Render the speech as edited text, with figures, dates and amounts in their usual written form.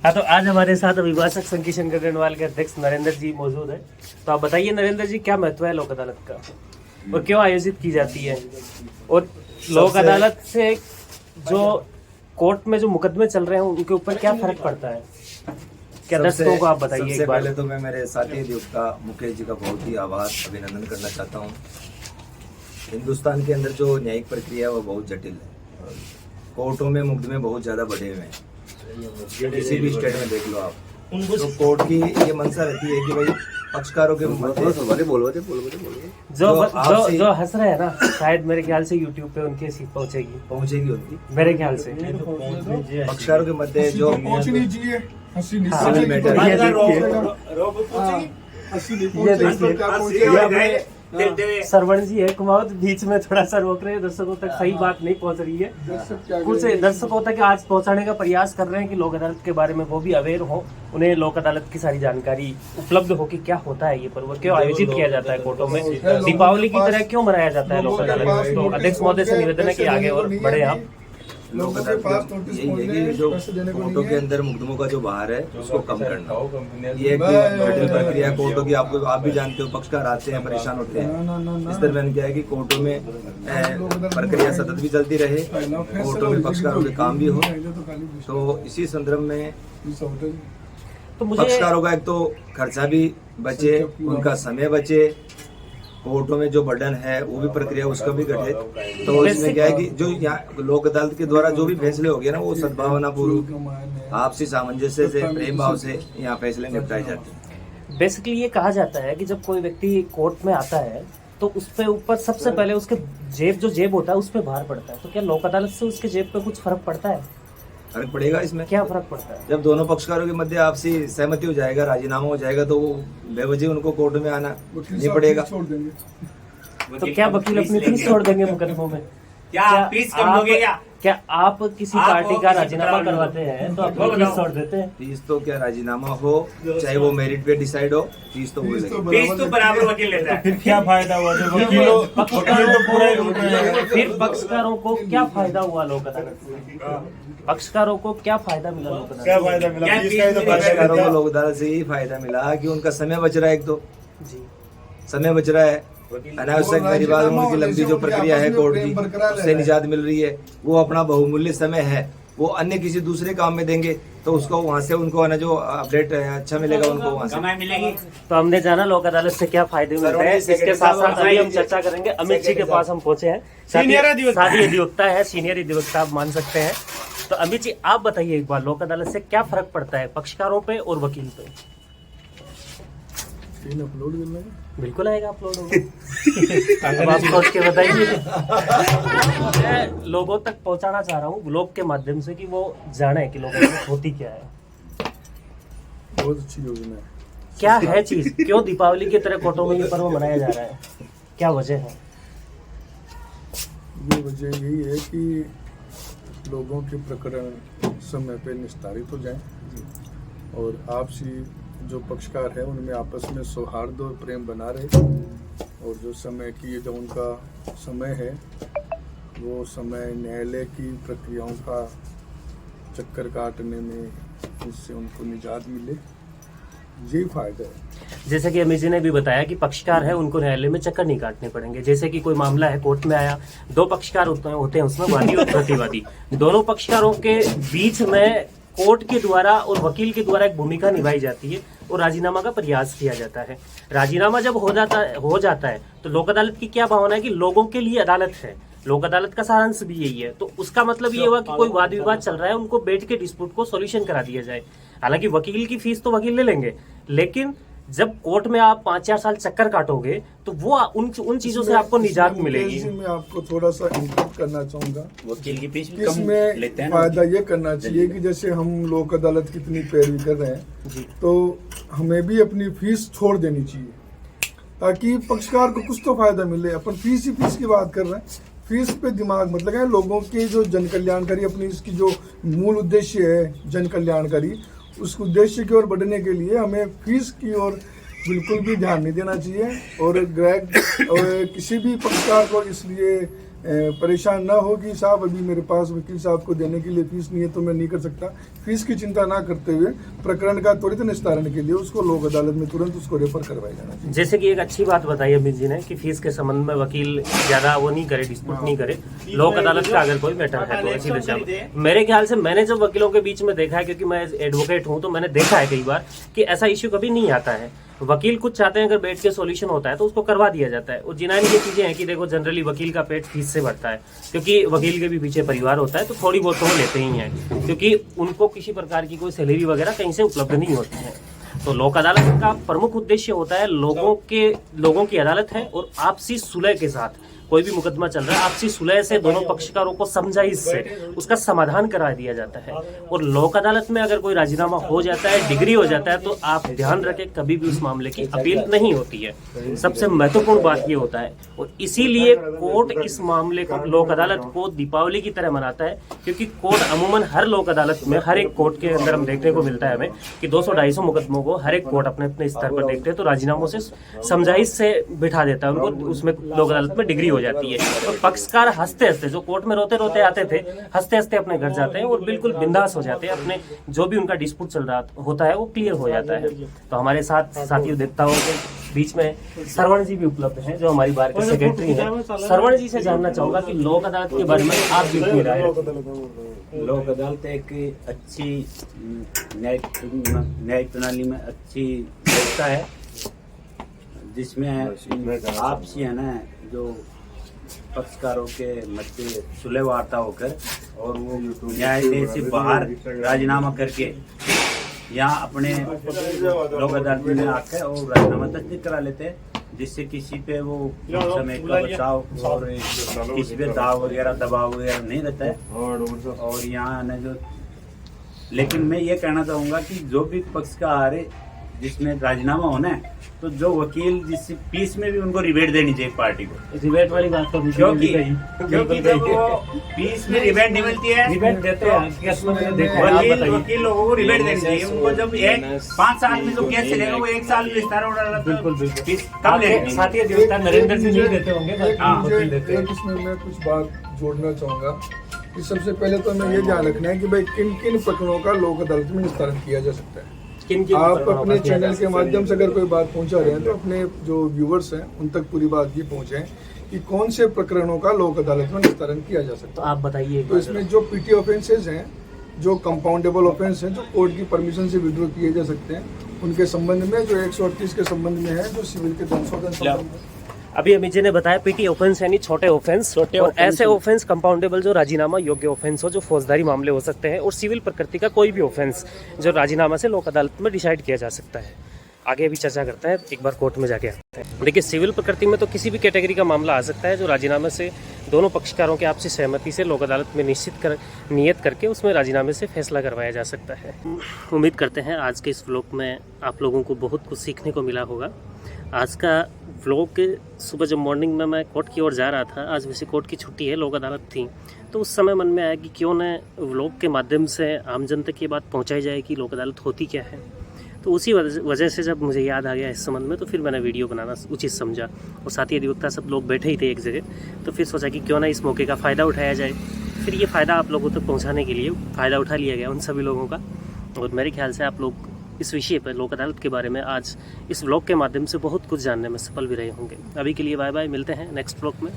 हाँ, तो आज हमारे साथ अभिभाषक संघ किशन गगनवाल के अध्यक्ष नरेंद्र जी मौजूद है। तो आप बताइए नरेंद्र जी, क्या महत्व है लोक अदालत का और क्यों आयोजित की जाती है, और लोक अदालत से जो कोर्ट में जो मुकदमे चल रहे हैं उनके ऊपर क्या फर्क पड़ता है, क्या दर्शकों को आप बताइए। सबसे पहले तो मैं मेरे साथी अधिवक्ता मुकेश जी का बहुत ही आभार अभिनंदन करना चाहता हूँ। हिंदुस्तान के अंदर जो न्यायिक प्रक्रिया है वो बहुत जटिल है। कोर्टों में मुकदमे बहुत ज़्यादा बढ़े हुए हैं, किसी भी स्टेट में देख लो आप। तो कोर्ट की ये मंशा रहती है कि भाई पक्षकारों के जो हंस रहे हैं ना, शायद मेरे ख्याल से यूट्यूब पे उनकी सीट पहुंचेगी उनकी मेरे ख्याल से। पक्षकारों के मध्य जो सिविल मैटर सरवण जी है कुमाऊं, बीच में थोड़ा सा रोक रहे हैं, दर्शकों तक सही बात नहीं पहुंच रही है। कुछ दर्शकों तक आज पहुंचाने का प्रयास कर रहे हैं कि लोक अदालत के बारे में वो भी अवेयर हो, उन्हें लोक अदालत की सारी जानकारी उपलब्ध हो कि क्या होता है ये पर्व, क्यों आयोजित किया जाता है कोर्टों में, दीपावली की तरह क्यों मनाया जाता है लोक अदालत। तो अध्यक्ष महोदय से निवेदन है कि आगे और बढ़े आप। लोक अदालत यही है कि जो कोर्टों के अंदर मुकदमों का जो बाहर है उसको कम करना। ये एक जटिल प्रक्रिया है कोर्टों की, आप भी जानते हो। पक्षकार आते हैं, परेशान होते हैं। इस दरमियान क्या है कि कोर्टों में प्रक्रिया सतत भी चलती रहे, कोर्टों में पक्षकारों के काम भी हो। तो इसी संदर्भ में पक्षकारों का एक तो खर्चा भी बचे, उनका समय बचे, कोर्टों में जो बर्डन है वो भी प्रक्रिया उसका भी घटे। तो इसमें क्या है कि जो यहाँ लोक अदालत के द्वारा जो भी फैसले हो गए ना, वो सद्भावना पूर्वक आपसी सामंजस्य से, प्रेम भाव से यहाँ फैसले निपटाए जाते हैं। बेसिकली ये कहा जाता है कि जब कोई व्यक्ति कोर्ट में आता है तो उस पे ऊपर सबसे पहले उसके जेब होता है उस पे भार पड़ता है। तो क्या लोक अदालत से उसके जेब पे कुछ फर्क पड़ता है? फर्क पड़ेगा। इसमें क्या फर्क पड़ता है? जब दोनों पक्षकारों के मध्य आपसी सहमति हो जाएगा, राजीनामा हो जाएगा, तो वो बेवजह उनको कोर्ट में आना नहीं पड़ेगा। तो क्या वकील अपनी फीस छोड़ देंगे मुकदमों में? क्या फीस कम होगी? क्या आप किसी पार्टी का राजीनामा करवाते हैं तो अपनी फीस छोड़ देते हैं? फीस तो क्या राजीनामा हो, चाहे वो मेरिट पे डिसाइड हो, फीस तो फीस तो बराबर वकील लेता है। फिर क्या फायदा हुआ? फिर पक्षकारों को क्या फायदा हुआ लोक अदालत से? पक्षकारों को क्या फायदा मिला लोक अदालत? क्या फायदा मिला? पक्षकारों को लोक अदालत से यही फायदा मिला कि उनका समय बच रहा है। एक तो समय बच रहा है, अनावश्यक मेरी बात, उनकी लंबी जो प्रक्रिया है कोर्ट की उससे निजात मिल रही है। वो अपना बहुमूल्य समय है वो अन्य किसी दूसरे काम में देंगे, तो उसको वहाँ से उनको आना जो अपडेट अच्छा मिलेगा उनको वहाँ से मिलेगी। तो हमने जाना लोक अदालत से क्या फायदे मिलते हैं। इसके साथ साथ अभी हम चर्चा करेंगे। अमित जी के पास हम पहुंचे हैं, साथी अधिवक्ता है, सीनियर अधिवक्ता आप मान सकते हैं। तो अमित जी आप बताइए एक बार, लोक अदालत से क्या फर्क पड़ता है पक्षकारों पे और वकील पे? अपलोड करना है, बिल्कुल आएगा, अपलोड होगा। अब आप सोच के बताइए। मैं लोगों तक पहुंचाना चाह रहा हूँ ब्लॉग के माध्यम से कि वो जाने कि लोगों को होती क्या है। बहुत अच्छी योजना है। क्या है चीज, क्यों दीपावली की तरह कोर्टों में ये पर्व मनाया जा रहा है, क्या वजह है? ये वजह यही है कि लोगों के प्रकरण समय पे निस्तारित हो जाएं और आपसी जो पक्षकार है उनमें आपस में सौहार्द और प्रेम बना रहे, और जो समय की जो उनका समय है वो समय न्यायालय की प्रक्रियाओं का चक्कर काटने में इससे उनको निजात मिले, यही फायदा है। जैसे कि अमित जी ने भी बताया कि पक्षकार है उनको न्यायालय में चक्कर नहीं काटने पड़ेंगे। जैसे कि कोई मामला है कोर्ट में आया, दो पक्षकार होते हैं उसमें, वादी और प्रतिवादी। दोनों पक्षकारों के बीच में कोर्ट के द्वारा और वकील के द्वारा एक भूमिका निभाई जाती है और राजीनामा का प्रयास किया जाता है। राजीनामा जब हो जाता है तो लोक अदालत की क्या भावना है कि लोगों के लिए अदालत है। लोक अदालत का सारांश भी यही है। तो उसका मतलब ये हुआ कि कोई वाद विवाद चल रहा है, उनको बैठ के डिस्प्यूट को सॉल्यूशन करा दिया जाए। हालांकि वकील की फीस तो वकील ले लेंगे, लेकिन जब कोर्ट में आप 5-4 साल चक्कर काटोगे तो वो उन चीजों से आपको निजात मिलेगी। मैं आपको थोड़ा सा इंटरप्ट करना चाहूंगा। वकील की फीस कि इसमें फायदा ये करना चाहिए कि जैसे हम लोक अदालत कितनी पैरवी कर रहे हैं, तो हमें भी अपनी फीस छोड़ देनी चाहिए ताकि पक्षकार को कुछ तो फायदा मिले। अपन फीस की बात कर रहे हैं, फीस पे दिमाग मत लगाएं। लोगों के जो जन कल्याणकारी, अपनी इसकी जो मूल उद्देश्य है जन कल्याणकारी, उस उद्देश्य की ओर बढ़ने के लिए हमें फीस की ओर बिल्कुल भी ध्यान नहीं देना चाहिए। और ग्राहक और किसी भी पक्षकार को इसलिए परेशान ना हो कि साहब अभी मेरे पास वकील साहब को देने के लिए फीस नहीं है तो मैं नहीं कर सकता। फीस की चिंता ना करते हुए प्रकरण का त्वरित निस्तारण के लिए उसको लोक अदालत में तुरंत उसको रेफर करवाया जाना चाहिए। जैसे कि एक अच्छी बात बताई अमित जी ने कि फीस के संबंध में वकील ज्यादा वो नहीं करे, डिस्प्यूट नहीं करे, लोक अदालत का अगर कोई मैटर है तो इसी दिशा में। मेरे ख्याल से मैंने जब वकीलों के बीच में देखा है, क्योंकि मैं एडवोकेट हूँ, तो मैंने देखा है कई बार कि ऐसा इश्यू कभी नहीं आता है। वकील कुछ चाहते हैं अगर बैठ के सॉल्यूशन होता है तो उसको करवा दिया जाता है। और जिनानी ये चीजें हैं कि देखो जनरली वकील का पेट फीस से भरता है, क्योंकि वकील के भी पीछे परिवार होता है, तो थोड़ी बहुत तो वो लेते ही हैं, क्योंकि उनको किसी प्रकार की कोई सैलरी वगैरह कहीं से उपलब्ध नहीं होती है। तो लोक अदालत का प्रमुख उद्देश्य होता है लोगों की अदालत है और आपसी सुलह के साथ कोई भी मुकदमा चल रहा है, आपसी सुलह से दोनों पक्षकारों को समझाइश से उसका समाधान करा दिया जाता है। और लोक अदालत में अगर कोई राजीनामा हो जाता है, डिग्री हो जाता है, तो आप ध्यान रखें कभी भी उस मामले की अपील नहीं होती है। सबसे महत्वपूर्ण बात ये होता है, और इसीलिए कोर्ट इस मामले को, लोक अदालत को दीपावली की तरह मनाता है, क्योंकि कोर्ट अमूमन हर लोक अदालत में, हर एक कोर्ट के अंदर हम देखने को मिलता है हमें कि 200-250 मुकदमों को हर एक कोर्ट अपने अपने स्तर पर देखते हैं, तो राजीनामों से समझाइश से बिठा देता है उनको, उसमें लोक अदालत में डिग्री हो जाती है। तो पक्षकार हंसते हंसते, जो कोर्ट में रोते रोते आते थे, हंसते हंसते अपने घर जाते हैं और बिल्कुल बिंदास हो जाते हैं। अपने जो भी उनका डिस्प्यूट चल रहा होता है वो क्लियर हो जाता है। तो हमारे साथ साथियों देखता हो कि बीच में श्रवण जी भी उपलब्ध हैं, जो हमारी बार के सेक्रेटरी हैं। श्रवण जी से जानना चाहूंगा कि लोक अदालत के बारे में आप भी अपनी राय रखें। लोक अदालत एक अच्छी न्याय प्रणाली में अच्छी व्यवस्था है, जिसमें आपसी है ना जो पक्षकारों के मध्य सुलह वार्ता होकर और वो न्यायालय से बाहर राजीनामा करके यहाँ अपने लोक अदालत में आकर और राजीनामा तस्दीक करा लेते हैं, जिससे किसी पे वो समय का बचाव और किसी पे दाव वगैरह दबाव वगैरह नहीं रहता है। और यहाँ ना जो, लेकिन मैं ये कहना चाहूँगा कि जो भी पक्षकार है जिसमें राजीनामा होना है, तो जो वकील जिस पीस में भी उनको रिबेट देनी चाहिए पार्टी को। रिबेट वाली बात तो क्योंकि जब वो पीस में रिबेट नहीं मिलती है, रिबेट देते हैं वकील लोगों को रिबेट देनी चाहिए उनको। जब 5 साल में जो केस चलेगा वो 1 साल में विस्तार हो रहा है, बिल्कुल कब लेंगे? साथी अधिवक्ता नरेंद्र जी नहीं देते होंगे, इसमें मैं कुछ बात जोड़ना चाहूंगा कि सबसे पहले तो हमें ये ध्यान रखना है कि भाई किन किन प्रकरणों का लोक अदालत में निस्तारण किया जा सकता है। आप अपने चैनल के माध्यम से अगर कोई बात पहुंचा रहे हैं तो अपने जो व्यूवर्स हैं उन तक पूरी बात ये पहुंचे कि कौन से प्रकरणों का लोक अदालत में निस्तारण किया जा सकता है। तो आप बताइए। तो इसमें जो पीटी ऑफेंसेज हैं, जो कंपाउंडेबल ऑफेंस हैं, जो कोर्ट की परमिशन से विड्रॉ किए जा सकते हैं, उनके संबंध में जो 138 के संबंध में है, जो सिविल के संशोधन संबंध में। अभी अमित जी ने बताया पीटी ऑफेंस यानी छोटे ऑफेंस, और ऐसे ऑफेंस कंपाउंडेबल जो राजीनामा योग्य ऑफेंस हो, जो फौजदारी मामले हो सकते हैं, और सिविल प्रकृति का कोई भी ऑफेंस जो राजीनामा से लोक अदालत में डिसाइड किया जा सकता है। आगे अभी चर्चा करते हैं, एक बार कोर्ट में जाके आते हैं। देखिए, सिविल प्रकृति में तो किसी भी कैटेगरी का मामला आ सकता है जो राजीनामे से दोनों पक्षकारों के आपसी सहमति से लोक अदालत में नियत करके उसमें राजीनामे से फैसला करवाया जा सकता है। उम्मीद करते हैं आज के इस व्लॉग में आप लोगों को बहुत कुछ सीखने को मिला होगा। आज का व्लॉग सुबह जब मॉर्निंग में मैं कोर्ट की ओर जा रहा था, आज वैसे कोर्ट की छुट्टी है, लोक अदालत थी, तो उस समय मन में आया कि क्यों न व्लॉग के माध्यम से आम जन तक ये बात पहुंचाई जाए कि लोक अदालत होती क्या है। तो उसी वजह से जब मुझे याद आ गया इस संबंध में, तो फिर मैंने वीडियो बनाना उचित समझा। और साथी अधिवक्ता सब लोग बैठे ही थे एक जगह, तो फिर सोचा कि क्यों ना इस मौके का फ़ायदा उठाया जाए। फिर ये फ़ायदा आप लोगों तक पहुँचाने के लिए फ़ायदा उठा लिया गया उन सभी लोगों का। और मेरे ख्याल से आप लोग इस विषय पर, लोक अदालत के बारे में आज इस व्लॉग के माध्यम से बहुत कुछ जानने में सफल भी रहे होंगे। अभी के लिए बाय बाय, मिलते हैं नेक्स्ट व्लॉग में।